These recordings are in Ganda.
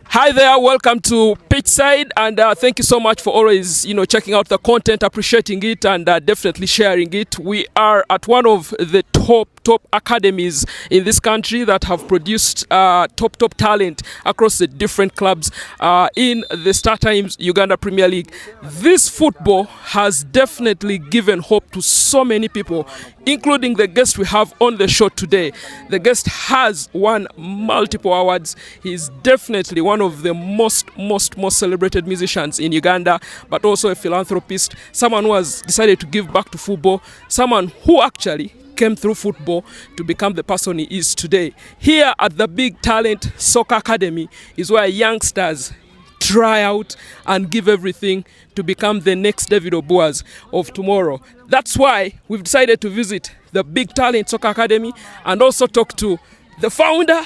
Hi there, welcome to Pitchside, and thank you so much for always, checking out the content, appreciating it, and definitely sharing it. We are at one of the top academies in this country that have produced top talent across the different clubs in the StarTimes Uganda Premier League. This football has definitely given hope to so many people, including the guest we have on the show today. The guest has won multiple awards. He's definitely one of the most celebrated musicians in Uganda, but also a philanthropist, someone who has decided to give back to football, someone who actually came through football to become the person he is today. Here at the Big Talent Soccer Academy is where youngsters try out and give everything to become the next David Oboaz of tomorrow. That's why we've decided to visit the Big Talent Soccer Academy and also talk to the founder,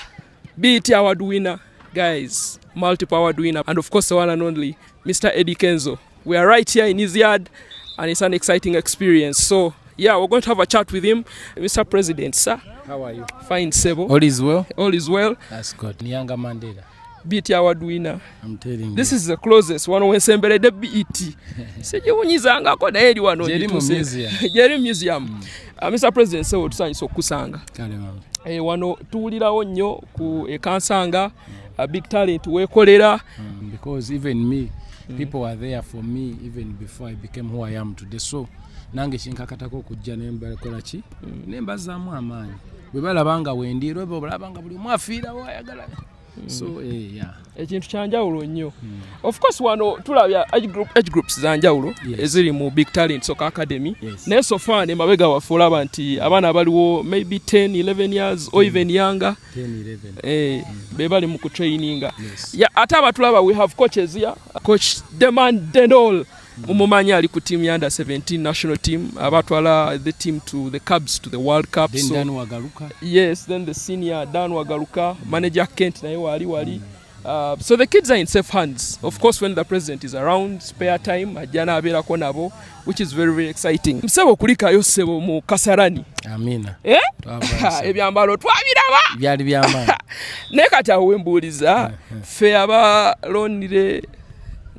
BET Award winner, guys, multiple award winner, and of course the one and only Mr. Eddie Kenzo. We are right here in his yard and it's an exciting experience. So yeah, we're going to have a chat with him. Mr. President, sir. How are you? Fine, Sebo. All is well? All is well. That's good. Nyanga Mandela. BET Award winner. I'm telling you. This is the closest one when Sembele de BET. Sejiwunyizanga kwa Eddy wano. Jerry Museum. Mr. President, so tusanyiso kusanga. Kale mama. Wano tuwulirawo nnyo ku ekansanga Big Talent wekolera. Because even me, people were there for me even before I became who I am today. So nange shinkakatako kujja nemba kola ki nemba zamu amaanyi bwe balabanga wendiro bwe balabanga buli mwafiira wayagala so yeah ekintu kyanjawulo nnyo. Of course wano tulabya age groups zanjawulo eziri mu Big Talent Soccer Academy. Naye so far ne mabega wafula abantu abaana abaliwo maybe 10-11 years or even younger. 10-11 be bali mu kutraininga. Yeah, ate abatulaba we have coaches here. Coach Demand Dendol Mumanya ali ku team under 17 national team abatwala the team to the Cubs to the World Cup. Then Dan Wagaruka. Yes, then the senior Dan Wagaruka, manager Kent naye wali. So the kids are in safe hands. Of course when the president is around, spare time ajana abeerako nabo, which is very exciting. Msebo kulikayo sebo mu Kasarani. Amina. Ebyambalo twabiraba. Byali byama. Ne kati awo mbuliza fe abalonire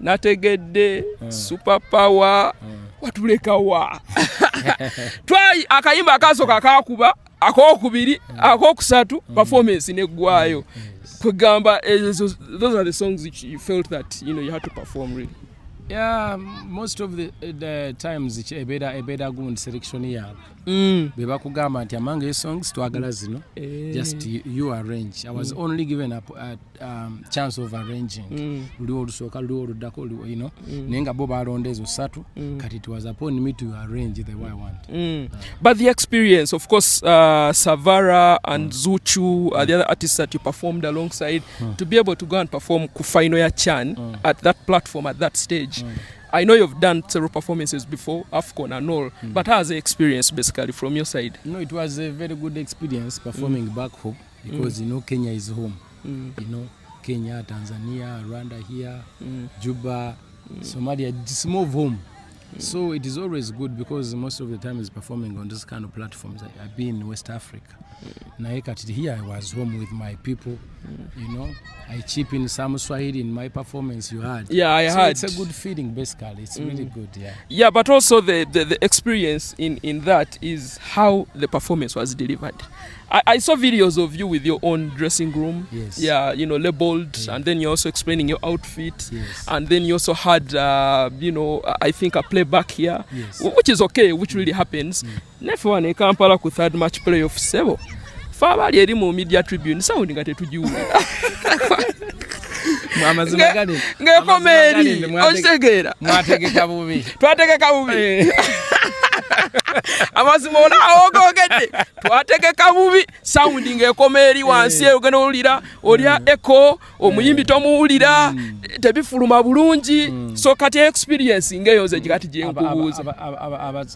nategedde super power watuleka wa twai akayimba akasoka akakuba akokubiri akokusatu performance negwayo kugamba those are the songs which you felt that you had to perform really. Yeah, most of the times it's a better good selection here. Beba kugamba nti among songs twagala zino just you arrange. I was only given a chance of arranging. Luli olusoka luli oludako nenga bo balonda ezo satu kati it was upon me to arrange the way I want. But the experience, of course, Savara and Zuchu are the other artists that you performed alongside to be able to go and perform Kufaino ya Chan at that platform at that stage. I know you've done several performances before, AFCON and all, but how was the experience basically from your side? No, it was a very good experience performing back home because Kenya is home. Kenya, Tanzania, Rwanda here, Juba, Somalia, it's more of home. So it is always good because most of the time is performing on this kind of platforms. I've been in West Africa. Here I was home with my people. I chip in some Swahili in my performance you had. Yeah, I heard. It's a good feeling basically. It's really good, yeah. Yeah, but also the experience in that is how the performance was delivered. I saw videos of you with your own dressing room. Yes. Yeah, labeled, and then you're also explaining your outfit. Yes. And then you also had, I think a playback here, yes, which is okay, which really happens. Nefuane ne Kampala ku third match playoff sebo. Fabali eri mu media tribune sound nga tetujiwulira. Mwamazima gani? Ngekomeri, otegera. Mwategeka bubi. Twategeka bubi. Amazima ona ogogedde. Twategeka bubi. Sound ngekomeri wansi ogena olira, olya echo, omuyimbi tomuwulira, tebifuluma bulungi. So kati experience ngeyoze gikati je nkubuuza.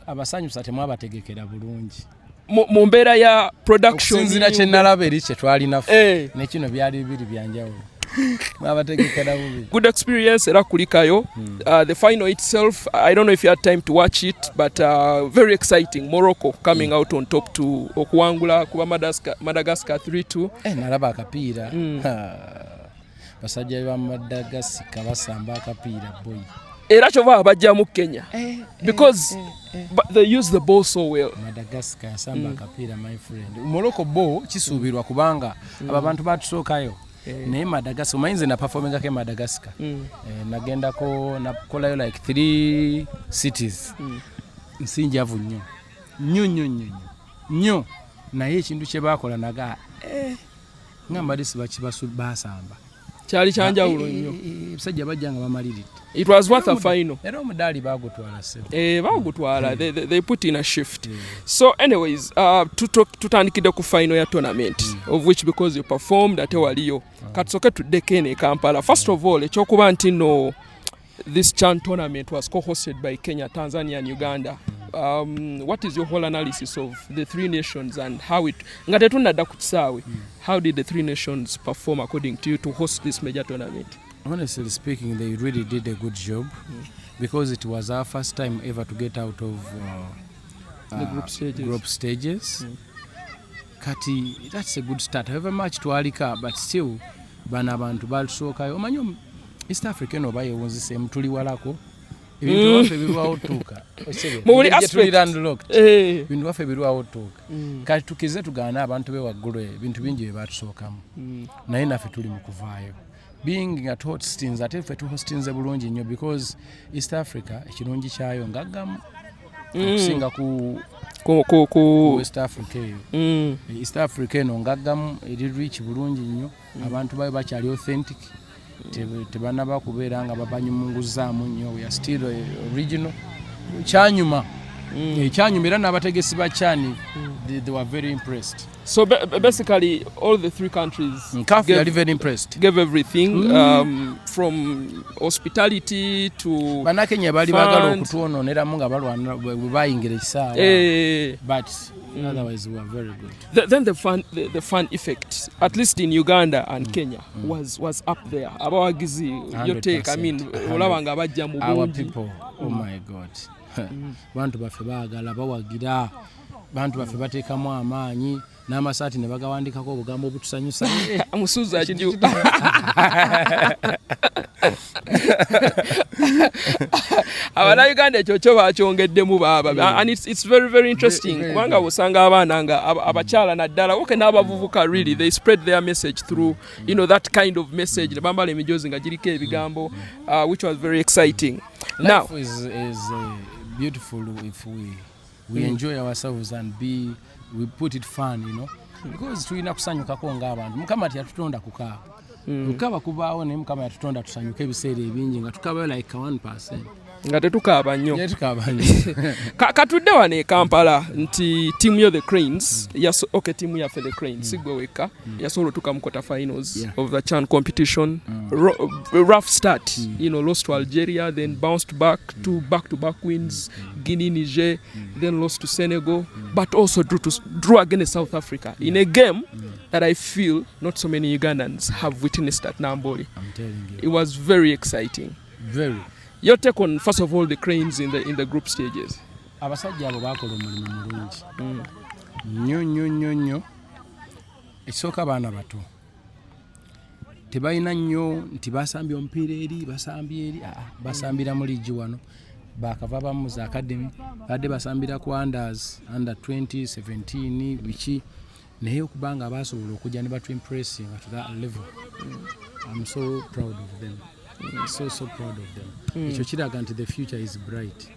Abasanyusa temwabategekera bulungi. Mu mbeera ya production sinzira kye nalaba eri kye twali nafu ne kino byali bibiri byanjawulo. Mwabategekera bubi. Good experience era kulikayo. The final itself, I don't know if you had time to watch it, but very exciting. Morocco coming out on top to okuwangula kuba Madagascar 3-2. Nalaba akapiira. Basajja ba Madagascar basamba akapiira boy. Era kyova abajjamu Kenya. Because but they use the ball so well. Madagascar samba akapiira my friend. Morocco ball kisuubirwa kubanga abantu batusookayo. Naye Madagascar mayinze na performing ke Madagascar. Nagendako nakolayo like 3 cities. Nsinjavu nnyo. Nnyo. Naye ekintu kye bakola naga ngamba disi bakibasu basamba. Kyali kyanjawulo nnyo. Basajja bajjanga bamaliride. It was worth a final. Era omudali bagutwala se. Bagutwala. They put in a shift. So anyways, tutandikide ku final ya tournament of which because you performed ate waliyo. Katsoke tudeke ne Kampala. First of all, ekyokuba nti no this CHAN tournament was co-hosted by Kenya, Tanzania and Uganda. What is your whole analysis of the three nations and how it how did the three nations perform according to you to host this major tournament? Honestly speaking, they really did a good job because it was our first time ever to get out of the group stages. Kati, that's a good start. However much to alika, but still bana abantu balsoka omanyo East African obaye wonzise mtuli walako ibintu wafe birwa otuka muri aspect ibintu wafe birwa otuka kati tukize tugana abantu be waggulu ibintu bingi batusokamu naye nafe tuli mukuvaayo being at hostings ate fe tu hostings bulungi nnyo because East Africa ekirungi kyayo ngaggamu okusinga ku West Africa East Africa no ngaggamu eri rich bulungi nnyo abantu bayo bakyali authentic tebanaba kubeera nga babanyumunguzaamu nnyo we are still original kyanyuma era n'abategesi ba CHAN they were very impressed. So basically all the three countries are very impressed. Gave everything from hospitality to Banakenya bali bagala okutuononeramu nga balwana bayingira ekisaawa but otherwise we were very good. Then the fun effect at least in Uganda and Kenya was up there. Abawagizi your take, I mean olabanga abajja mu our people, oh my god. Bantu bafe baagala bawagira bantu bafe bateekamu amaanyi n'amasaati ne bagawandikako obugambo obutusanyusa amusuza jju abana Uganda ekyo bakyongeddemu baba and it's very very interesting kubanga osanga abaana nga abakyala naddala oke n'abavubuka really they spread their message through that kind of message ne bambala emijozi nga giriko ebigambo which was very exciting. Now is beautiful if we enjoy ourselves and we put it fun, because tulina kusanyukako ng'abantu mukama yatutonda kukaaba kukaba kubaawo ne mukama yatutonda tusanyuke ebiseera ebingi nga tukabayo like 1%. Nga tetukaaba nnyo katudde wano e Kampala nti tiimu yo the Cranes tiimu yaffe the Cranes sigwe weka yasobola otuuka mu quarter finals of the CHAN competition. Rough start, lost to Algeria, then bounced back to back-to-back wins, Guinea, Niger, then lost to Senegal, but also drew against South Africa in a game that I feel not so many Ugandans have witnessed at Namboli. I'm telling you. It was very exciting. Very. Your take on first of all the Cranes in the group stages. Abasajja abo bakola omulimu mulungi nnyo ekisooka abaana bato tebalina nnyo nti basambye omupiira eri basambira mu ligi wano bakava bamu za academy badde basambira ku under 20 17 biki naye okubanga basobola okujja ne batu impressing at that level. I'm so proud of them. So proud of them. Ekyo kiraga nti the future is bright.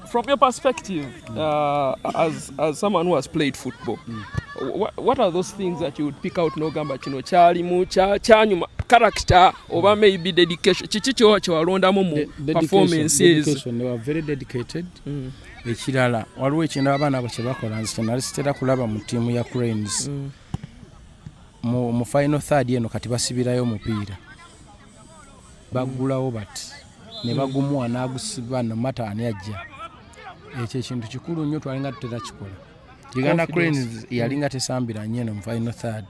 From your perspective, as someone who has played football, what are those things that you would pick out n'ogamba kino kyalimu kyanyuma character oba maybe dedication kiki kyewalondamu mu performances? Dedication, they were very dedicated. Ekirala waliwo ekintu abaana abo kye bakola nze kyenali sitera kulaba mu ttiimu ya Cranes mu final third eno kati basibirayo omupiira bagulawo bati ne bagumuwa n'agusiba no matter ani ajja. Ekyo ekintu kikulu nnyo twalinga tutera kikola. Uganda Cranes yalinga tesambira nnyo mu final third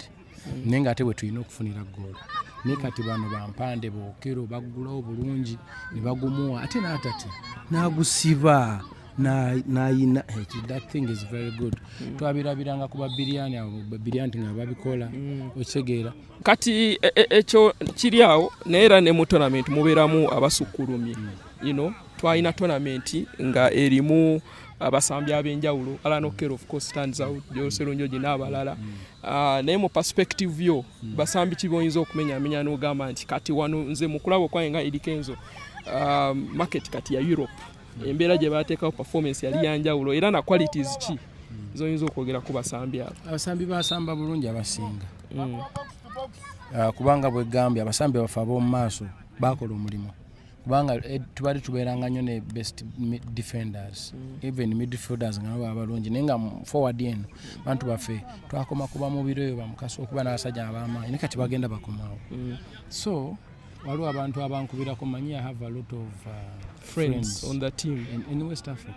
naye nga ate bwe tulina okufunira goal. ne kati bano bampande bookero bagulawo bulungi ne bagumuwa ate n'atati n'agusiba n'ayina that thing is very good twabirabiranga ku babiriyani abo babiriyani nga babikola okitegeera kati ekyo kiri awo naye era ne mu tournament mubeeramu abasukulumye twalina tournament nga erimu abasambi ab'enjawulo Alan Okello of course stands out Jose Ronjoji n'abalala naye mu perspective yo basambi kiboyinza okumenyamenya n'ogamba nti kati wano nze mukulabo kwange nga Eddie Kenzo market kati ya Europe embeera gye baateekawo performance yali yanjawulo era na qualities ki zoyinza okwogera ku basambi abo abasambi basamba bulungi abasinga kubanga bwegambye abasambi bafe ab'omu maaso bakola omulimu kubanga tubali tubeeranga nnyo ne best defenders even midfielders nga nabo abalungi naye nga forward eno bantu baffe twakoma kuba mu biro eyo bamukaso okuba n'abasajja ab'amaanyi ne kati bagenda bakomawo so waliwo abantu abankubirako manyi I have a lot of friends on the team in West Africa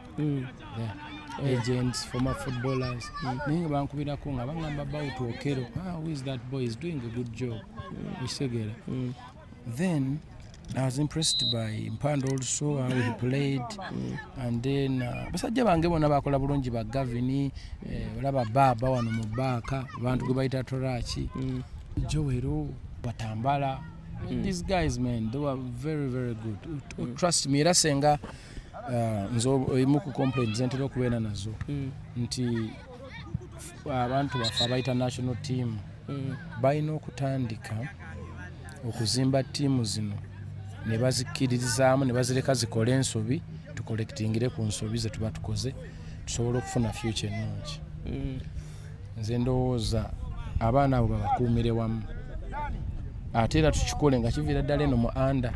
agents former footballers naye nga bankubirako nga bagamba about Okello who is that boy is doing a good job ekitegeera then I was impressed by Mpando also how he played and then basajja bange bonna bakola bulungi ba Gavini olaba baba wano mu Baaka abantu gwe bayita Torachi Joero Batambala these guys man they were very very good trust me era senga nzo imu ku complaints ntero kubeera nazo nti abantu bafa abayita national team balina okutandika okuzimba tiimu zino ne bazikiririzaamu ne bazireka zikole ensobi tukolektingire ku nsobi ze tuba tukoze tusobola okufuna future ennungi nze ndowooza abaana abo babakuumire wamu ate era tukikole nga kiviira ddala eno mu under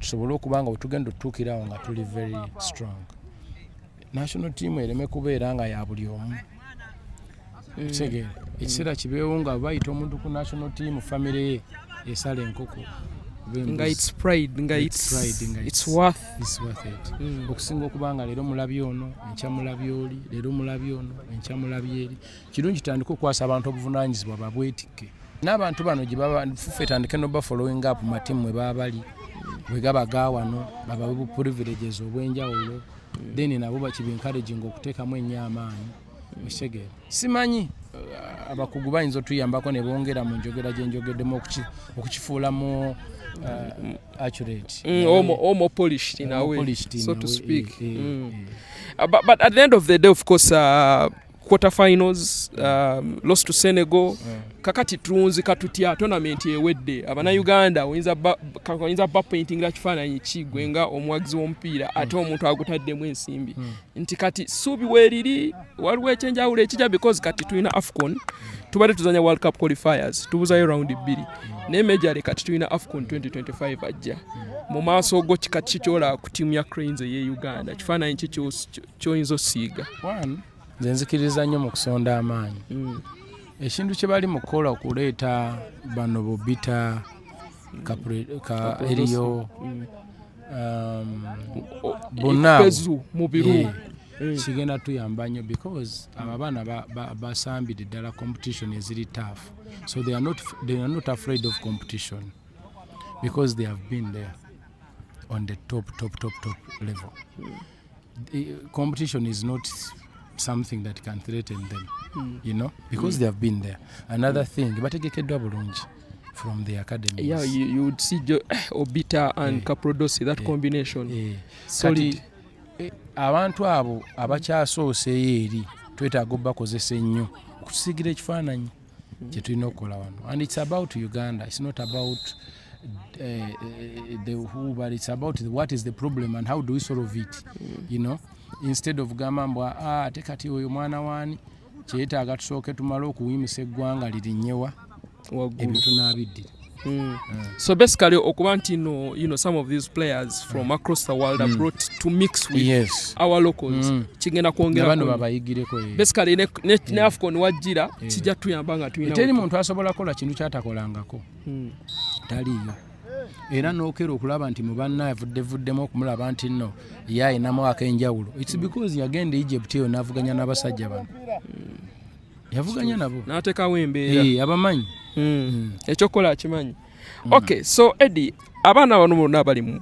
tusobole okubanga bwe tugenda otutuukirawo nga tuli very strong national team ereme kubeera nga ya buli omu kitegeera ekiseera kibeewo nga bayita omuntu ku national team famire ye esala enkoko nga it's pride nga it's worth it okusinga okubanga leero mulabye ono enkya mulabye oli leero mulabye ono enkya mulabye eri kirungi tandika okwasa abantu obuvunaanyizibwa babwetikke n'abantu bano gye baba ffe tandike no following up matimu mwe baba bali bwe gaba gaawano baba bu privileges obwenjawulo then nabo bakibi encouraging okuteekamu ennyo amaanyi ekitegeera simanyi abakugu bayinza otuyambako ne bongera mu njogera gye njogeddemu okukifuulamu accurate more polished in a way so to speak but at the end of the day of course quarterfinals lost to Senegal kakati tulunzi katutya tournament ewedde abana Uganda oyinza bapaintingira kifaananyi kigwe nga omuwagizi w'omupiira ate omuntu agutaddemu ensimbi nti kati suubi weeriri waliwo ekyenjawulo ekijja because kati tulina AFCON tubadde tuzanya World Cup qualifiers tubuzayo round 2 ne major kati tulina AFCON 2025 ajja mu maaso go kikati kyola ku timu ya Cranes ye Uganda kifaananyi kyoyinza osiiga nze nzikiriza nnyo mu kusonda amaanyi ekintu kye bali mu kukola okuleeta bano bobita eriyo bonna mu biru kigenda tuyamba nnyo because abo abaana basambire ddala competition eziri tough so they are not afraid of competition because they have been there on the top level. The competition is not something that can threaten them, you know, because they have been there. Another thing, bategekeddwa bulungi from the academies. Yeah, you would see Obita and Caprodosi, that combination. Solid. Abantu abo abakyasoose eri twetaaga obakozesa ennyo okusigira ekifaananyi kye tulina okukola wano. And it's about Uganda. It's not about the who, but it's about what is the problem and how do we solve it, you know. Instead of gamambwa ate kati oyo mwana wani kyetaaga tusooke tumale okuwimisa eggwanga lirinnyewa ebyo tunaabiddira. So basically okuba nti some of these players from across the world are brought to mix with our locals kigenda kwongera bano babayigireko basically ne AFCON wajjira kijja tuyamba nga tuyina teri muntu asobola kola kintu kyatakolangako taliyo era n'okera okulaba nti mu banna yavuddemu okumulaba nti nno ye ayinamu ak'enjawulo it's because yagenda Egypt eyo n'avuganya n'abasajja bano yavuganya nabo n'ateekawo embeera abamanyi ekyokola akimanyi Okay, so Eddy, abaana bano bonna bali mu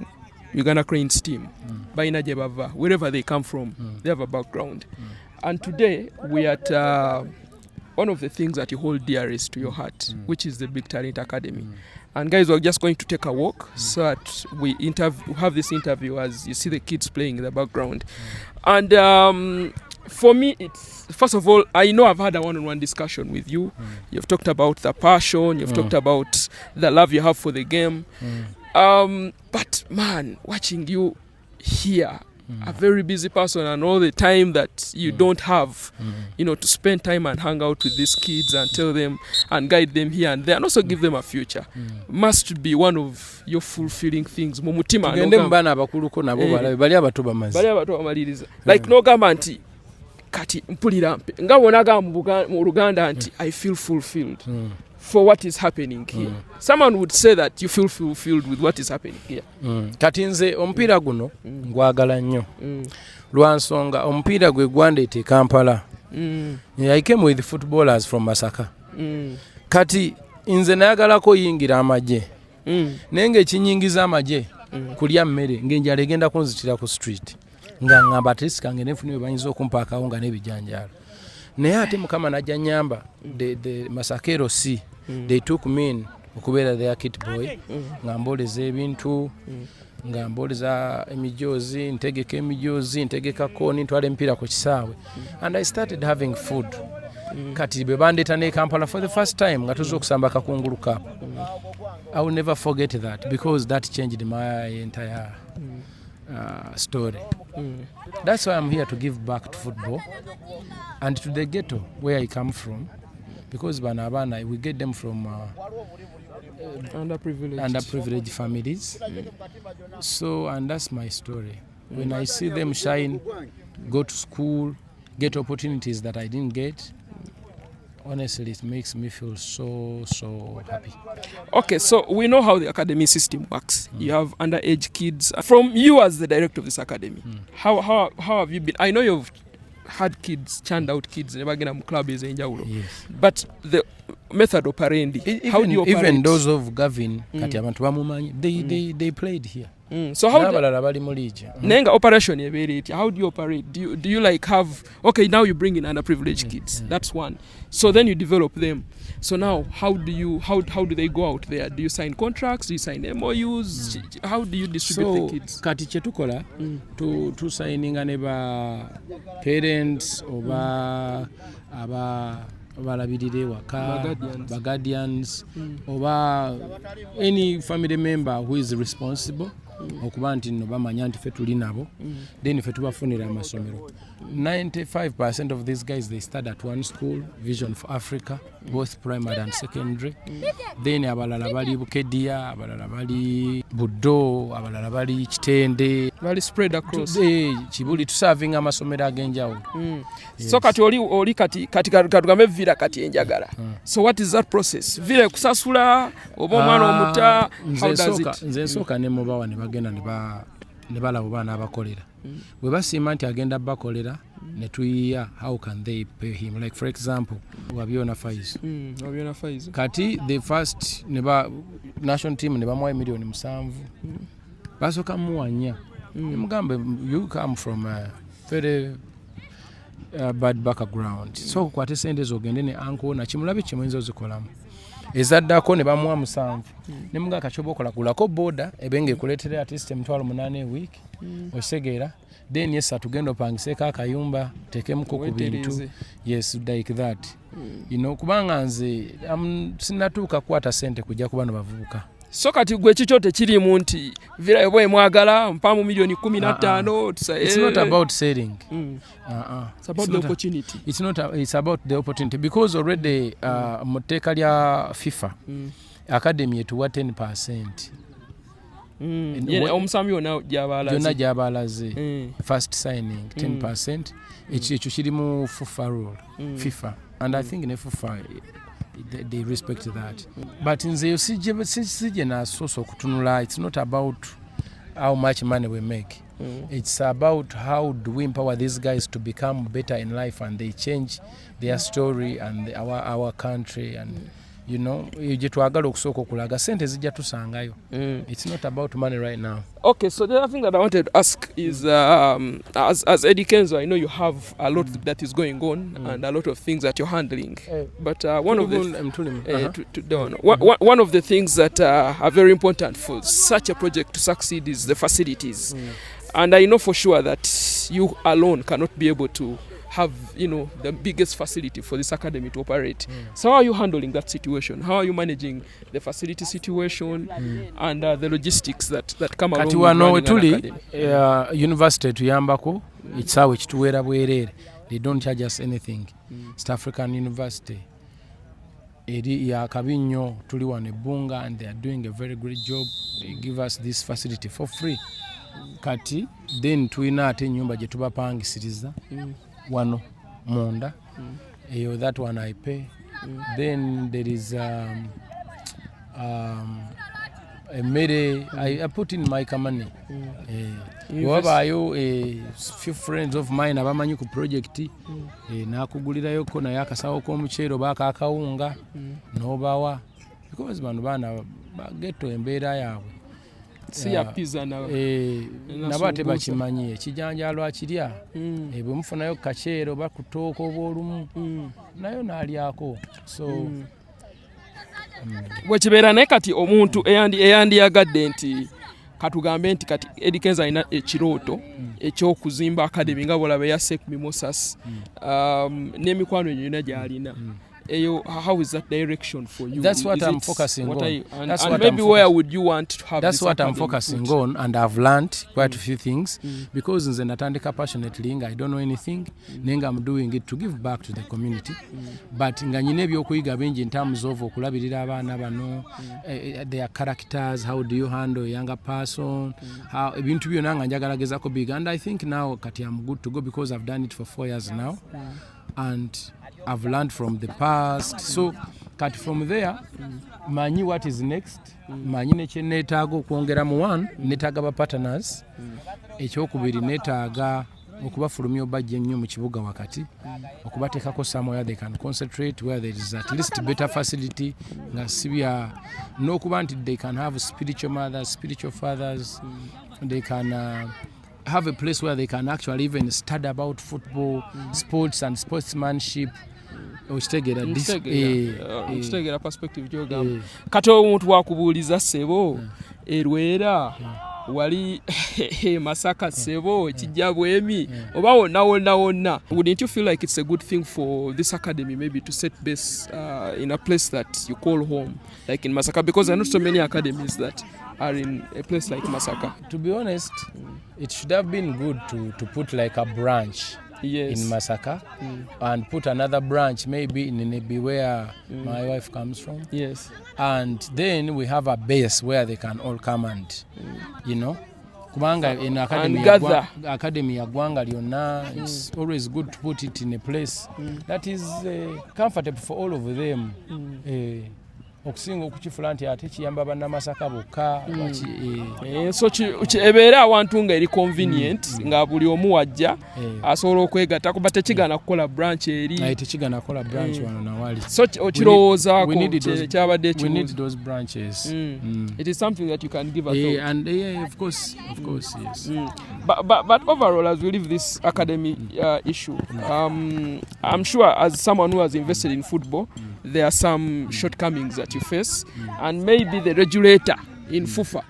Uganda Cranes team, balina gye bava, wherever they come from, they have a background. And today we are at one of the things that you hold dearest to your heart, which is the Big Talent Academy. And guys, we're just going to take a walk so that we have this interview as you see the kids playing in the background. And for me, it's, first of all, I know I've had a one-on-one discussion with you. You've talked about the passion, you've talked about the love you have for the game. But man, watching you here, a very busy person, and all the time that you don't have, you know, to spend time and hang out with these kids and tell them and guide them here and there and also give them a future, must be one of your fulfilling things. Mumutima like no gamanti kati mpulira mpe nga wonaga mu Luganda nti I feel fulfilled for what is happening here. Someone would say that you feel fulfilled with what is happening here. Kati nze omupiira guno ngwagala nnyo lwa nsonga omupiira gwe gwandeeta e Kampala. I came with footballers from Masaka. Kati nze nayagalako yingira amagye naye ng'ekinyingiza amagye kulya mmere ng'enjala egenda kunzitira ku street nga ngamba atleast kange nefune bayinza okumpa akawunga n'ebijanjaalo. Naye ate Mukama najja nyamba the Masakero C, they took me in okubeera their kit boy, nga mboleza ebintu, nga mboleza emijoozi, ntegeka emijoozi, ntegeka kooni, ntwala emipiira ku kisaawe. And I started having food. Kati bwe bandeeta ne Kampala for the first time nga tuzze okusamba Kakungulu Cup. I will never forget that because that changed my entire story. That's why I'm here to give back to football and to the ghetto where I come from, because Banabana, we get them from underprivileged families. So, and that's my story. When I see them shine, go to school, get opportunities that I didn't get, honestly, it makes me feel so happy. Okay, so we know how the academy system works. You have underage kids. From you as the director of this academy, how have you been? I know you've had kids, churned out kids, never get them club is in Jaulo. Yes. But the method operandi, how do you operate? Even those of Gavin, they played here. So how Nenga operation how do you operate? Do you like have, okay, now you bring in underprivileged kids, that's one. So then you develop them. So now how do they go out there? Do you sign contracts? Do you sign MOUs? How do you distribute the kids? Kati chetukola to signing neba parents oba abalabirire waka guardians oba any family member who is responsible okuba nti no bamanya nti fe tuli nabo then fe tubafunira amasomero. 95% of these guys, they start at one school, Vision for Africa, both primary and secondary. Then abalala bali Bukedia, abalala bali Buddo, abalala bali Kitende, bali spread across Kibuli serving amasomero agenjawulo. So kati oli kati katugambe vira kati enjagala. So what is that process? Vira kusasula oba omwana omuta, how does it? Nze soka ne mubawa ne bagenda ne balabo baana abakolera. Bwe basiima nti agenda bakolera ne tuyiya, how can they pay him? Like for example, Wabiona Faiz. Kati the first national team ne bamuwa million 7. Basoka muwanya. Mugambe, you come from a very bad background. So kwate sente zogende ne anko na kimulabe kimwenzo zikolamu. Ezaddako ne bamuwa 7. Ne mga kachobo kola kulako boda ebenge kuletere at least 8 week osegera. Then yes atugendo pangiseka akayumba tekemuko ku bintu. Yes, like that. You know, kubanga nze sinatuuka kwata sente kujja kubano bavubuka. So kati gwe kichote kiri mu nti vira yobwe mwagala mpamu milioni 15 tusaye. It's not about selling. It's about the opportunity. It's about the opportunity because already muteka lya FIFA academy etuwa 10%. Omusami ona jabalaze first signing 10%. Ekyo kiri mu FIFA and I think ne FIFA they respect that. But in the it's not about how much money we make. It's about how do we empower these guys to become better in life and they change their story and our country and you know, gye twagala okusooka okulaga sente zijja tusangayo. It's not about money right now. Okay, so the other thing that I wanted to ask is, as Eddie Kenzo, I know you have a lot that is going on and a lot of things that you're handling. But one of the things that are very important for such a project to succeed is the facilities. And I know for sure that you alone cannot be able to have, you know, the biggest facility for this academy to operate. So how are you handling that situation? How are you managing the facility situation and the logistics that come along with running an academy? University tuyambako ekisaawe kituweera bwereere. They don't charge us anything. East African University eri ya Kabinyo tuli wano Bunga, and they are doing a very great job. They give us this facility for free. Kati then tulina ate ennyumba gye tubapangisiriza wano munda. That one I pay. Then there is a mere I put in my money. Wabayo a few friends of mine abamanyi ku project nakugulirayo ko naye akasawo k'omuceero baaka akawunga n'obawa because bano baana bagetto embeera yaabwe si ya pizza na nabate bakimanyi ekijanjalo akirya bwe mufunayo kaceero bakutooko obwolumu nayo n'alyako so bwekibeera naye kati omuntu eyandiyagadde nti katugambe nti kati Eddie Kenzo alina ekirooto eky'okuzimba academy nga bwolaba eya Sek Mimosas n'emikwano yonna gy'alina. How is that direction for you? That's what I'm focusing on. And maybe where would you want to have that's this what I'm focusing on, and I've learned quite a few things because nze natandika passionately nga I don't know anything nenga I'm doing it to give back to the community but nga nyine ebyokuyiga bingi in terms of okulabirira abaana bano their characters, how do you handle a younger person, how ebintu byonna nga njagala gezako big, and I think now kati I'm good to go because I've done it for 4 years now and I've learned from the past. So cut from there manyi what is next, manyi nekye neetaaga okwongera mu one neetaaga ba partners, ekyokubiri neetaaga okubafulumya obajja ennyo mu kibuga wakati okubateekako somewhere they can concentrate, where there is at least better facility nga sibya n'okuba nti they can have spiritual mothers, spiritual fathers, they can have a place where they can actually even study about football, sports and sportsmanship. Okitegera perspective gy'ogamba. Kati omuntu wakubuuliza ssebo erwera wali Masaka ssebo kijja bwemi oba wonna. Wouldn't you feel like it's a good thing for this academy maybe to set base in a place that you call home, like in Masaka? Because there are not so many academies that are in a place like Masaka. To be honest, it should have been good to put like a branch in Masaka and put another branch maybe in Nebi where my wife comes from. Yes. And then we have a base where they can all come and, you know, kubanga in academy ya Gwanga lyonna, it's always good to put it in a place that is comfortable for all of them. Okusinga okukifula nti ate kiyamba bannamasaka bokka so ebeera awantu nga eri convenient nga buli omu wajja asobola okwegatta kuba tekigana kukola branch eri tekigana kukola branch wano nawali so okirowoozaako kyabadde we need those branches. It is something that you can give a thought. And of course yes. But overall, as we leave this academy issue, I'm sure as someone who has invested in football, there are some shortcomings that you face, and maybe the regulator in FUFA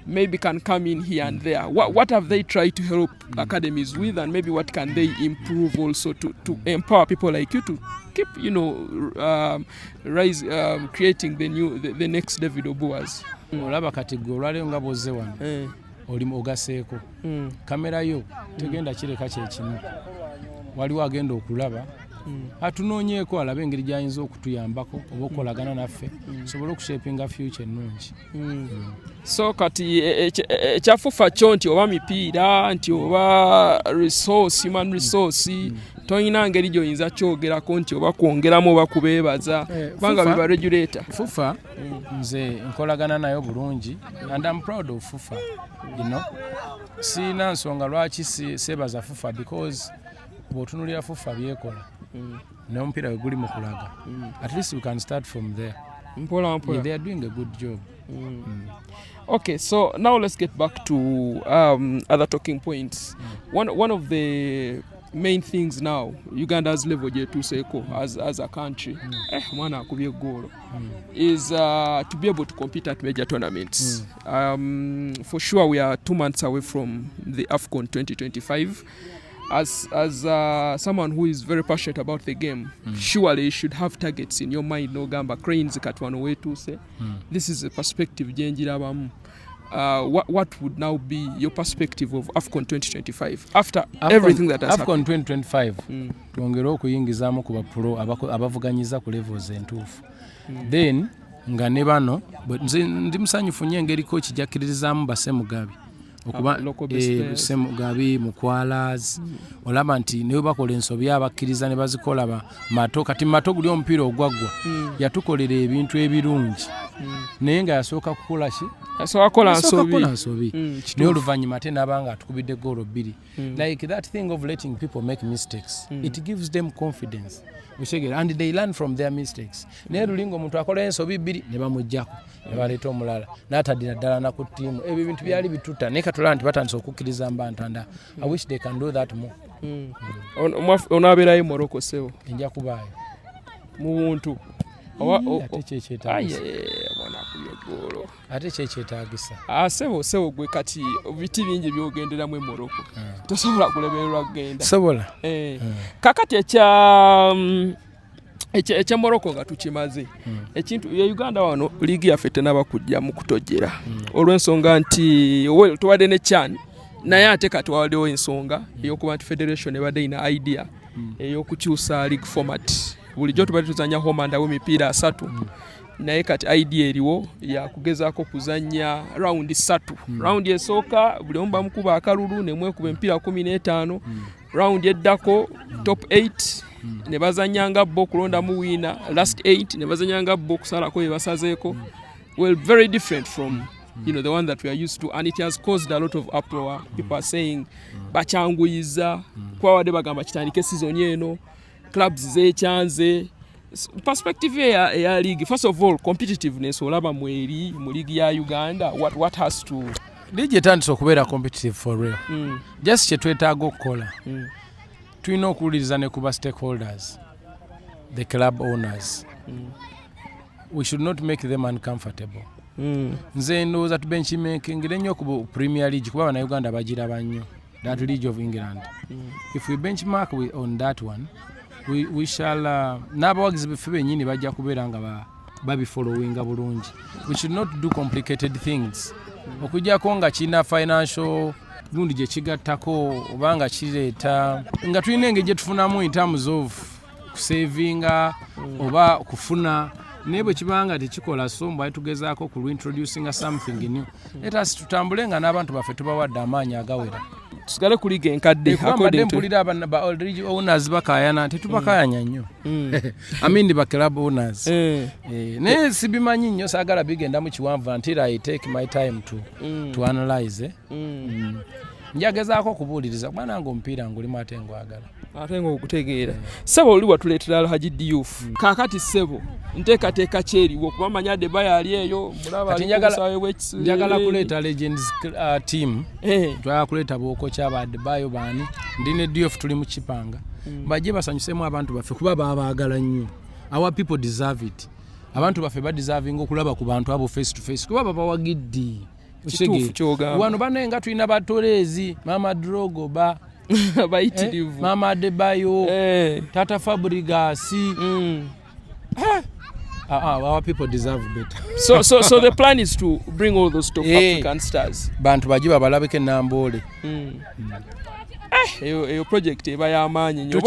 maybe can come in here and there. What have they tried to help academies with, and maybe what can they improve also to empower people like you to keep, you know, creating the next David Obuas? Olaba kati gwe olwaleero nga bw'ozze wano oli ogaseeko kamera yo tegenda kireka kyekimu, waliwo agenda okulaba atunoonyeeko alabe engeri gy'ayinza okutuyambako oba okukolagana naffe sobole okushapinga future ennungi. So kati ekyafufa kyo nti oba mipiira nti oba resource, human resource, toyina ngeri gy'oyinza kyogerako nti oba kwongeramu oba kubeebaza kubanga biba regulator. FUFA nze nkolagana nayo bulungi and I'm proud of FUFA, you know. Siina nsonga lwaki seebaza FUFA because bw'otunulira FUFA byekola n'omupiira we guli mu kulaga, at least we can start from there. Mpola. Yeah, they are doing a good job. Okay, so now let's get back to other talking points. One of the main things now, Uganda's level as a country, is to be able to compete at major tournaments. For sure, we are 2 months away from the AFCON 2025. As someone who is very passionate about the game, surely you should have targets in your mind. No Uganda Cranes katwano wetu say. This is a perspective jenjirabamu. What would now be your perspective of AFCON 2025 after everything that has AFCON happened? 2025 tuongera okuyingizamu ku bapro abavuganyiza ku levels entuufu. Then nga ne bano ndi musanyufu nnyo engeri coach jakkirizaamu Basemugabi okuba Semugabi Mukwala's olaba nti ne bakola ensobi abakkiriza ne bazikola mato kati mato guli omupiira ogwaggwa yatukolera ebintu ebirungi naye nga yasooka kukola ki akola nsobi naye oluvannyuma ate n'abanga atukubidde goolo 2 like that thing of letting people make mistakes it gives them confidence and they learn from their mistakes. Naye lulingo omuntu akola ensobi 2 ne bamujjako ne baleeta omulala n'ataddira ddala na ku ttiimu ebyo bintu byali bituta naye katulaba nti batandise okukkiriza mbantanda. I wish they can do that more. Onaabeerayo Morocco sebo enja kubaayo mu buntu ate kyekyetaagisa sebo gwe kati biti bingi byogenderamu Morocco tosobola kulemererwa kugenda sobola kakati ekya Morocco nga tukimaze ekintu ya Uganda wano liigi yaffe tenaba kujja mu kutojera olw'ensonga nti tuwadde ne CHAN naye ate kati wawaddewo ensonga ey'okuba nti federation ebadde ina idea ey'okukyusa league format bulijjo tubadde tuzanya home and away emipiira 3 naye kati idea eriwo ya kugezaako kuzanya round 3 round esooka buli omu bamukuba akalulu ne mwekuba emipiira 15 round eddako top 8 ne bazanyanga bo kulondamu wiina last 8 ne bazanyanga bo kusalako bye basazeeko well very different from the one that we are used to, and it has caused a lot of uproar. People are saying bachanguyiza kwa wade bagamba kitandike season eno clubs zechanze perspective ya league. First of all, competitiveness olaba mweri mu league ya Uganda, what has to league etandise okubeera competitive for real. Just kyetwetaaga okukola tulina okuwuliriza ne kuba stakeholders, the club owners. We should not make them uncomfortable. Nze ndowooza tubenchmarkingire nnyo ku Premier League kuba bana Uganda bagiraba nnyo, that League of England. If we benchmark on that one, we shall n'abawagizi baffe bennyini bajja kubeera nga babifollowinga bulungi. We should not do complicated things. Okujjako nga kina financial gundi gye kigattako oba nga kireeta nga tulina engeri gye tufunamu in terms of kusavinga oba kufuna naye bwe kibanga tekikola so mbaye tugezaako ku reintroducing something new. Let us tutambule nga n'abantu baffe tubawadde amaanyi agawera. Tusigale ku liga enkadde according to mpulira ba already owners bakayana tetubakayanya nnyo. I mean ba club owners. Naye sibimanyi nnyo saagala bigenda mu kiwanvu until I take my time to analyze. Njagezaako kubuuliriza kuba nange omupiira ngulimu ate ngwagala. Ate ng'okutegeera. Ssebo oli watuleetera Alhaji Diouf. Kaakati ssebo nteekateeka kyeriwo kuba manyi Adebayor ali eyo mulaba ali kusawe w'ekisi. Njagala kuleeta Legends team. Twagala kuleeta Okocha ba Adebayor baani. Ndi ne Diouf tuli mu kipanga. Bajje basanyusemu abantu baffe kuba babaagala nnyo. Our people deserve it. Abantu baffe badeserving okulaba ku bantu abo face to face kuba babawagidde. Wano banenga tulina batolezi Mama Drogo bayitirivu Mama Adebayor Tata Fabregas. Our people deserve better. So the plan is to bring all those top African stars. Bantu bajiba balabeke nambole. Eyo project eba y'amaanyi nnyo.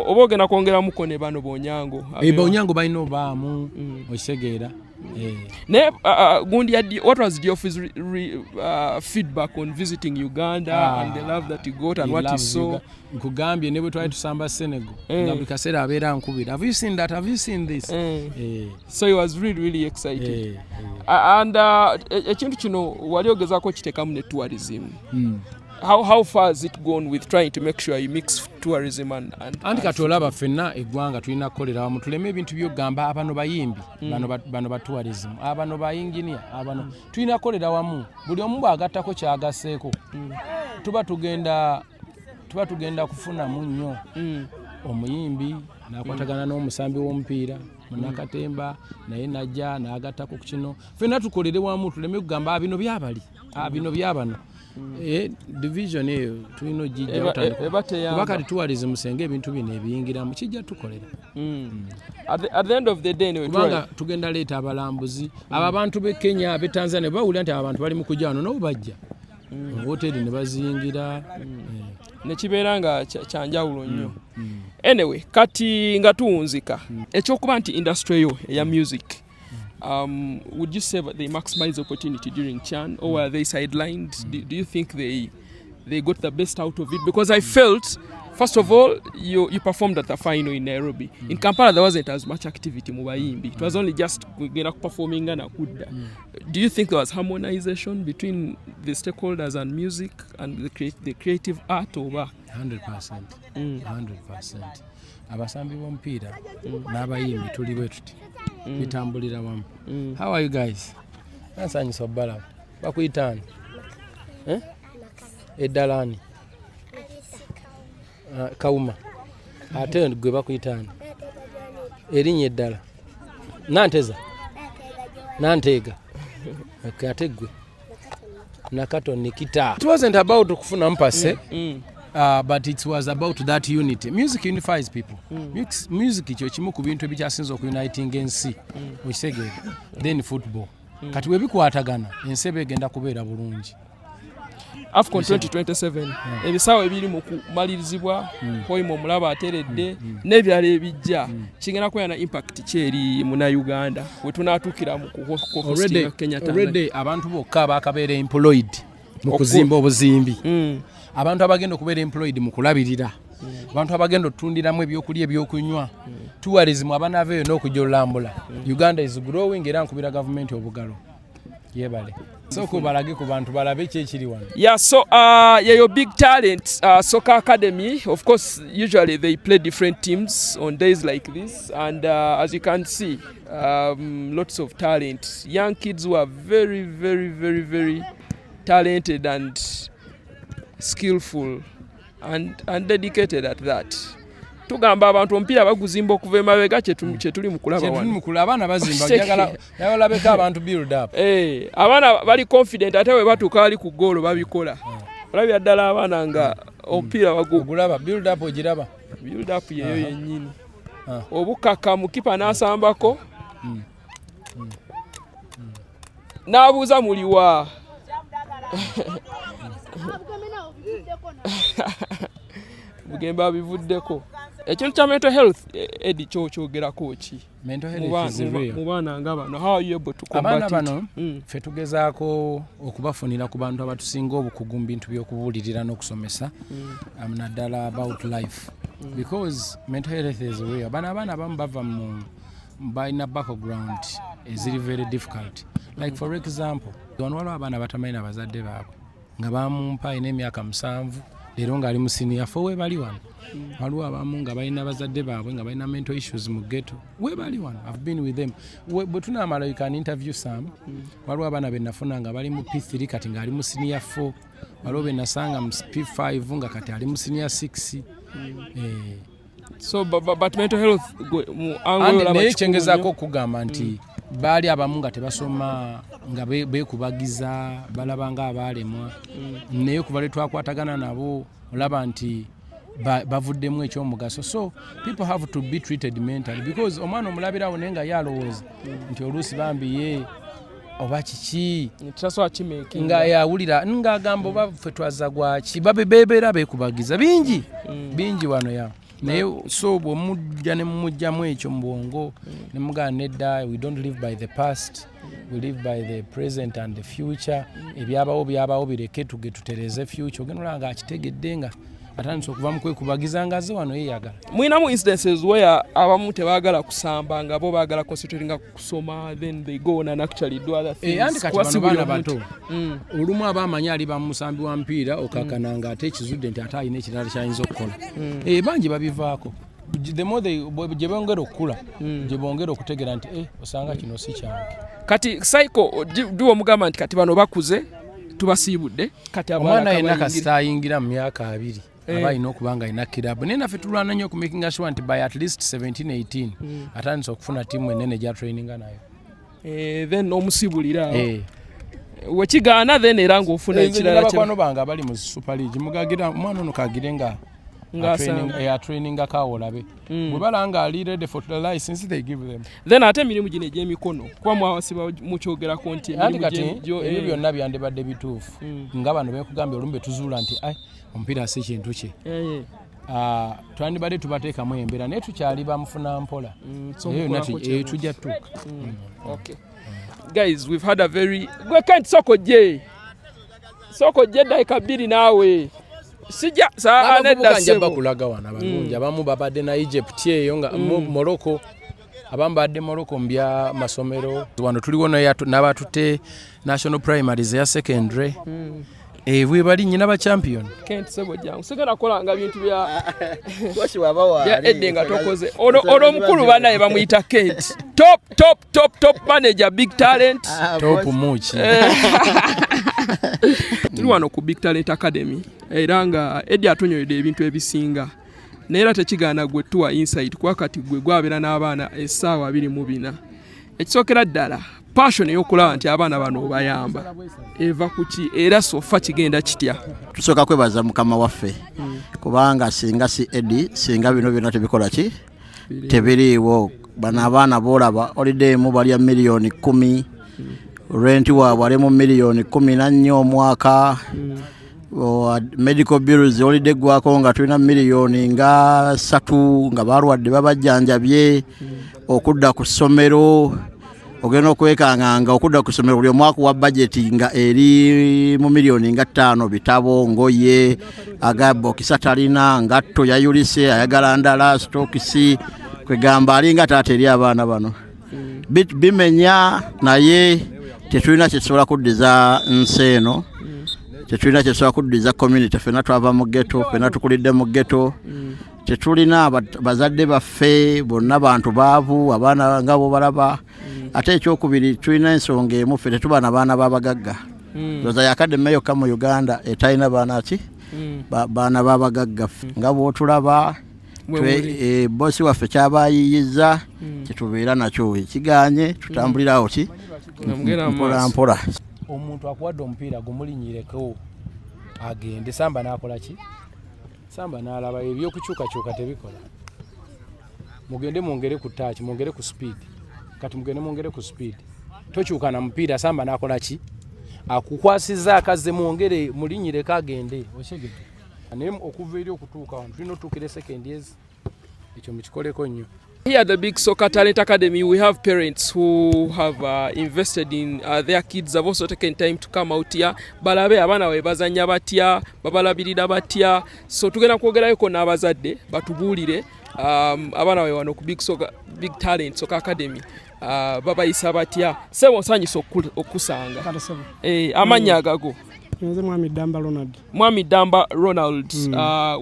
Obogena kwongera mukone bano Bonyango. Bonyango balina obaamu okisegeera. Ne gundi what was Diof's feedback on visiting Uganda and the love that he got and what he saw? Nkugambye ne bwe twali tusamba Senegal nga buli kaseera abeera nkubira. Have you seen that? Have you seen this? So he was really excited. And ekintu kino wali ogezaako kiteekamu ne tourism. how far has it gone with trying to make sure you mix tourism and anti katolaba fenna eggwanga tulina kukolera wamu tuleme ebintu byogamba abano bayimbi bano ba tourism abano ba engineer abano tulina kukolera wamu buli omu bwagattako kyagaseeko tuba tugenda kufuna munnyo omuyimbi nakwatagana n'omusambi w'omupiira munakatemba naye najja n'agattako ku kino fenna tukolere wamu tuleme kugamba bino byabali bino byabano division eyo tulina ojijja kuba kati tourism senga ebintu bino ebiyingiramu kijja tukolera at the end of the day kubanga tugenda leeta abalambuzi abo abantu b'e Kenya b'e Tanzania bawulira nti abantu bali mu kujja wano nabo bajja hoteli ne baziyingira nekibeera nga kyanjawulo nnyo anyway kati nga tuwunzika ekyokuba nti industry yo eya music would you say that they maximize opportunity during Chan or were they sidelined? Do you think they got the best out of it? Because I felt, first of all, you performed at the final in Nairobi. In Kampala there wasn't as much activity mu bayimbi. It was only just performing and akudda. Do you think there was harmonization between the stakeholders and music and the creative art over? 100%. 100%. Abasambi b'omupiira n'abayimbi tuli bwe tuti bitambulira wamu. How are you guys? Nsanyusa obbala bakuyitaani eddalaani kawuma ate gwe bakuyitaani erinnya eddala nanteega ate gwe nakato nikita. It wasn't about kufuna mpase but it was about that unity. Music unifies people. Music kyo kimu ku bintu ebikyasinza okuniting ensi okitegeera. Then football kati webikwatagana ensi egenda kubeera bulungi. AFCON 2027 ebisawo ebiri mu kumalirizibwa Hoimo Mulaba ateredde n'ebyalo ebijja kigenda kuyana impact kyeri mu Uganda we tunaatukira mu kuhosting Kenya Tanzania. Already abantu bokka bakabeera employed mu kuzimba obuzimbi. Abantu abagenda okubeera employed mu kulabirira. Abantu abagenda otundiramu ebyokulya ebyokunywa. Tourism abanaaveeyo n'okujja olambula. Uganda is growing era nkubira government obugalo. Yebale. So kubalage ku bantu balabe kyekiri wano. Yeah, so your big talent soccer academy, of course usually they play different teams on days like this and as you can see lots of talent, young kids who are very very very very talented and skillful and dedicated at that. Tugamba abantu omupiira baguzimba okuva emabega kyetuli mu kulaba wano. Abaana bazimba njagala yalabeka abantu build up. Abaana bali confident ate we batuuka ali ku goalo babikola. Olabya ddala abaana nga omupiira bagulaba build up ogiraba. Build up yeyo yennyini. Obukaka mukipa n'asambako. N'abuuza muliwa. Bugemba bivuddeko. Ekintu kya mental health Eddy kyogerako ki? Mental health is real. Mu baana nga bano how are you able to combat it? Bano fe tugezaako okubafunira ku bantu abatusinga obukugu mu bintu by'okubuulirira n'okusomesa naddala about life because mental health is real. Abaana abamu bava mu balina background eziri very difficult like for example wano waliwo abaana batamanyi abazadde baabwe nga bamumpa ina emyaka 7 leero ng'ali mu senior 4 we bali wano. Waliwo abamu nga balina bazadde baabwe nga balina mental issues mu ghetto we bali wano. I've been with them. Bwe tunaamala you can interview some. Waliwo abaana be nafuna nga bali mu P3 kati ng'ali mu senior 4. Waliwo be nasanga mu P5 nga kati ali mu senior 6. So but mental health mu angola naye kyengezaako okugamba nti baali abamu nga tebasoma nga beekubagiza balaba nga abaalemwa naye kuba twakwatagana nabo olaba nti bavuddemu ekyomugaso. So people have to be treated mentally because omwana omulabirawo naye nga yalowooza nti oluusi bambiye oba kiki nga yawulira ng'agamba oba ffe twaza gwaki bebeera beekubagiza bingi wano ya naye so bw'omujja ne mumujjamu ekyo mu bwongo ne mugana nedda we don't live by the past, we live by the present and the future. Ebyabawo bireke tutereze future. Ogenda olaba nga akitegedde nga atandise okuva mu kwekubagiza ngaze wano yeeyagala. Mwinamu instances where abamu tebaagala kusamba nga bo baagala concentrating kusoma then they go and actually do other things. Andi kati bano baana bato olumu abamanyi ali bamusambi wa mpiira okakana nga ate ekizudde nti ate alina ekirala kyayinza okukola. Bangi babivaako. The more gye bongera okukula gye bongera okutegera nti osanga kino si kyange. Kati cycle diwo mugamba nti kati bano bakuze tubasiibudde kati omwana yenna kasita ayingira mu myaka 2 aba alina okuba nga alina kirabu naye naffe tulwana nnyo okumakinga sure nti by at least 17-18 atandise okufuna ttiimu enene gya traininga nayo. Then omusibulira wekigaana then era ng'ofuna ekirala bakwano bange abali mu Super League mugagira omwana ono kagire nga training akawolabe bwe balanga ali ready for the license they give them. Then ate emirimu gino egy'emikono kuba mwawasiba mukyogerako nti ebyo byonna byandibadde bituufu nga bano beekugambye olumu betuzuula nti omupiira si kintu kye twandibadde tubateekamu embeera naye tukyali bamufuna mpola tujja tuuka. Okay. Guys, we've had a very soko gye daika 2 naawe sijja saa nedda sebo kulaga wana balungi abamu babadde na Egypt eyo nga Morocco abamu badde Morocco mbya masomero wano tuliwo n'abatutte national primaries ya secondary we bali nyina ba champion Kent sebo jangu sigana kolanga bintu bya washi wabawa ya Eddy nga tokoze ono mukulu banaye bamuyita Kent top manager big talent top muchi tuli wano ku Big Talent Academy era nga Eddy atonyoyedde ebintu ebisinga neera tekigaana gwe tuwa insight kwa kati gwe gwabeera n'abaana essaawa 24 ekisookera ddala passion ey'okulaba nti abaana bano bayamba eva kuki era sofa kigenda kitya. Tusooka kwebaza mukama waffe kubanga singa si Eddy singa bino byonna tebikola ki tebiriiwo bano abaana boolaba holiday mu balya miliyoni 10 rent waabwe ali mu miliyoni 14 omwaka medical bills holiday gwako nga tulina miliyoni nga 3 nga balwadde babajjanjabye okudda ku ssomero ogenda okwekanganga okudda ku ssomero buli omwaka wa budget nga eri mu miliyoni nga 5 bitabo ngoye agabokisa talina ngatto yayulise ayagala ndala stokisi kwegamba alinga taata eri abaana bano bimenya naye tetulina kyetusobola kuddiza nsi eno tetulina kyetusobola kuddiza community ffenna twava mu ghetto ffenna tukulidde mu ghetto tetulina bazadde baffe bonna bantu baavu abaana nga bo balaba ate ekyokubiri tulina ensonga emu ffe tetuba na baana b'abagagga ndoza yakademe yokka mu Uganda etalina baana ki baana b'abagagga nga bw'otulaba bosi waffe kyabayiyiza kyetubeera nakyo ekiganye tutambulirawo ki mpola omuntu akuwadde omupiira gumulinyireko agende samba n'akola ki samba n'alaba ebyokukyukakyuka tebikola mugende mwongere ku touch mwongere ku speed kati mugende mwongere ku speed tokyuka na mupiira samba n'akola ki akukwasiza akaze mwongere mulinyireko agende okyegete ane okuva eri okutuuka wano tulina otuukire second years ekyo mukikoleko nnyo. Here at the Big Soccer Talent Academy, we have parents who have invested in their kids, have also taken time to come out here. Balabe abana we bazanya batya, babalabirira batya. So tugenda kwogerako n'abazadde batubuulire abana we wano ku Big Talent Soccer Academy. Babayisa batya. Sebo nsanyisa okusanga. Amanya agago. Nze Mwami Damba Ronald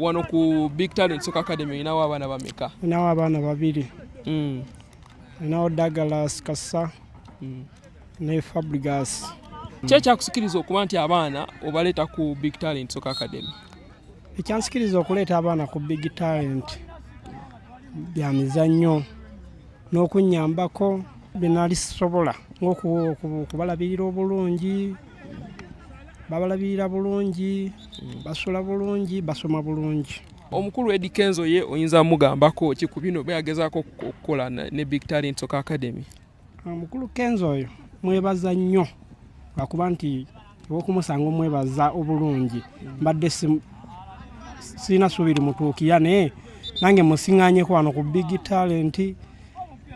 wano ku Big Talent Soccer Academy inawo abana bameka. Inawo abana 2. Inawo Douglas Kassa ne Fabregas. Kyekya kusikiriza okuba nti abaana obaleeta ku Big Talent Soccer Academy. Ekyansikiriza okuleeta abaana ku Big Talent bya mizannyo n'okunnyambako binalisobola ng'okubalabirira obulungi babalabirira bulungi basula bulungi basoma bulungi. Omukulu Eddie Kenzo ye oyinza mugambako ki ku bino byagezaako okukola ne Big Talent Soccer Academy? Omukulu Kenzo oyo mwebaza nnyo lwakuba nti okumusanga omwebaza obulungi mbadde sina subiri mutuukira naye nange musiŋŋaanyeko wano ku Big Talent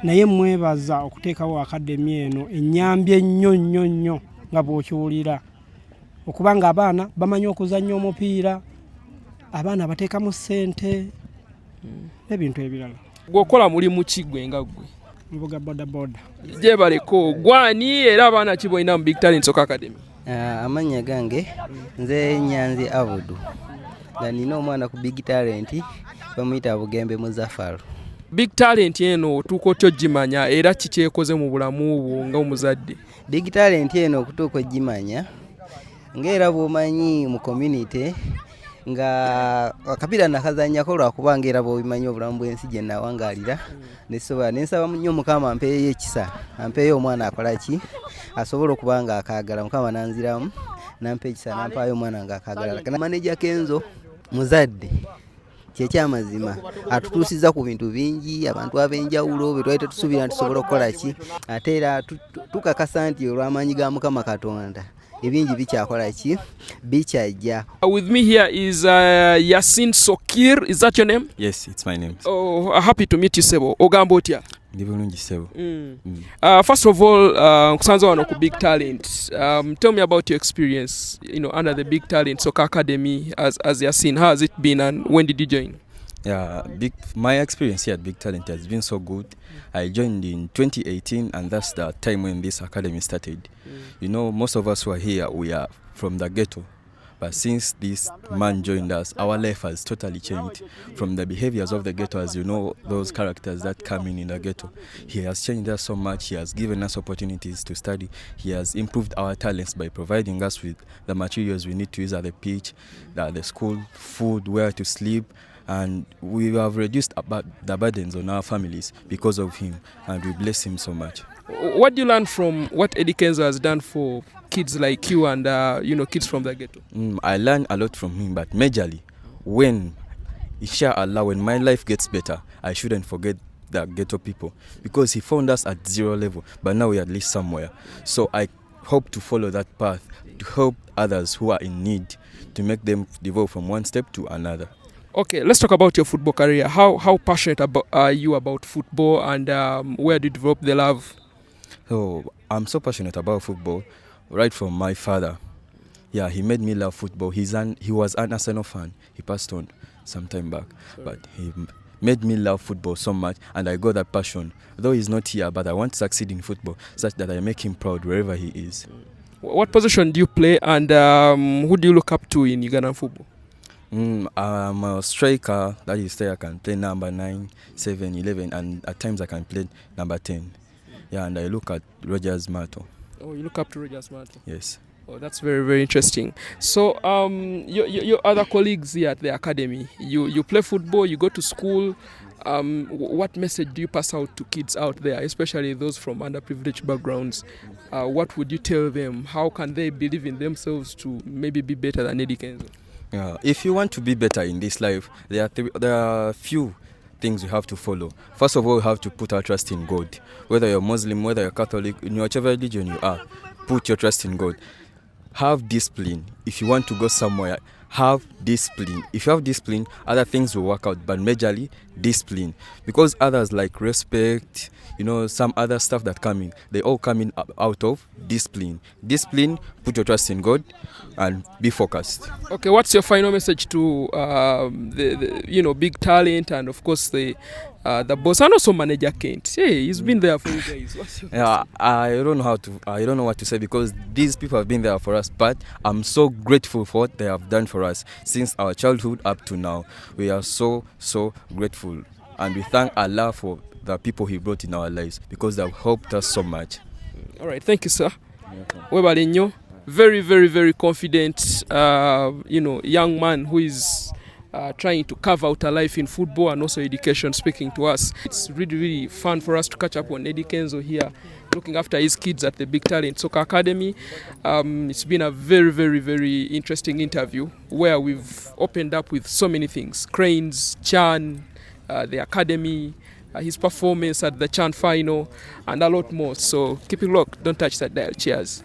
naye mwebaza okuteekawo akademi eno ennyambye nnyo nga bw'okiwulira okubanga abaana bamanyi okuzannya omupiira abaana bateekamu ssente n'ebintu ebirala. Gwokola mulimu ki gwe nga gwe? Mvuga bodaboda. Gyebaleko gwani era abaana ki boyina mu Big Talent Soccer Academy? Amannya gange nze Nyanzi Abudu nga nina omwana ku Big Talent bamuyita Bugembe Muzaffaro. Big Talent eno otuuka otya ogimanya era kikyekoze mu bulamu bwo nga omuzadde? Big Talent eno okutuuka ogimanya ng'era bw'omanyi mu community nga akapiira nakazannyako lwakubanga era bw'obimanyi obulamu bw'ensi gye nawangaalira nesobola nensaba nnyo Mukama ampeeyo ekisa ampeeyo omwana akola ki asobola okuba nga akaagala. Mukama nanziramu nampa ekisa nampaayo omwana nga akaagala. Manager Kenzo muzadde kyekyamazima atutuusiza ku bintu bingi abantu ab'enjawulo be twali tetusuubira nti tusobola okukola ki ate era tukakasa nti olw'amaanyi ga Mukama Katonda ebingi bikyakola ki bikyajja. With me here is Yasin Sokir. Is that your name? Yes, it's my name. Oh, happy to meet you, Sebo. Ogamba otya? Ndi bulungi Sebo. First of all, kusanza wano ku Big Talent. Tell me about your experience, under the Big Talent Soccer Academy as Yasin. How has it been and when did you join? Yeah, my experience here at Big Talent has been so good. I joined in 2018 and that's the time when this academy started. Most of us who are here, we are from the ghetto. But since this man joined us, our life has totally changed. From the behaviors of the ghetto, as you know, those characters that come in the ghetto. He has changed us so much. He has given us opportunities to study. He has improved our talents by providing us with the materials we need to use at the pitch, the school, food, where to sleep. And we have reduced the burdens on our families because of him. And we bless him so much. What do you learn from what Eddie Kenzo has done for kids like you and kids from the ghetto? I learned a lot from him, but majorly, when inshallah, when my life gets better, I shouldn't forget the ghetto people because he found us at 0 level, but now we're at least somewhere. So I hope to follow that path to help others who are in need, to make them develop from one step to another. Okay, let's talk about your football career. How passionate are you about football and where did you develop the love? So I'm so passionate about football right from my father. Yeah, he made me love football. He was an Arsenal fan. He passed on some time back. But he made me love football so much and I got that passion. Though he's not here, but I want to succeed in football such that I make him proud wherever he is. What position do you play and who do you look up to in Ugandan football? I'm a striker. That is, I can play number 9, 7, 11 and at times I can play number 10. Yeah, and I look at Rogers Mato. Oh, you look up to Rogers Mato? Yes. Oh, that's very, very interesting. So, your other colleagues here at the academy, you play football, you go to school. What message do you pass out to kids out there, especially those from underprivileged backgrounds? What would you tell them? How can they believe in themselves to maybe be better than Eddie Kenzo? If you want to be better in this life, there are few things you have to follow. First of all, you have to put our trust in God. Whether you're Muslim, whether you're Catholic, in whichever religion you are, put your trust in God. Have discipline. If you want to go somewhere, have discipline. If you have discipline, other things will work out, but majorly discipline. Because others like respect, some other stuff that come in, they all come in out of discipline. Discipline, put your trust in God, and be focused. Okay, what's your final message to the Big Talent and of course the boss and also manager Kent? Hey, he's been there for you guys. What's your I don't know what to say because these people have been there for us, but I'm so grateful for what they have done for us since our childhood up to now. We are so grateful, and we thank Allah for the people He brought in our lives because they have helped us so much. All right, thank you, sir. Webalinyo, very, very, very confident, young man who is trying to carve out a life in football and also education, speaking to us. It's really, really fun for us to catch up on Eddie Kenzo here, looking after his kids at the Big Talent Soccer Academy. It's been a very, very, very interesting interview where we've opened up with so many things. Cranes, Chan, the academy, his performance at the Chan final, and a lot more. So keep it locked. Don't touch that dial. Cheers.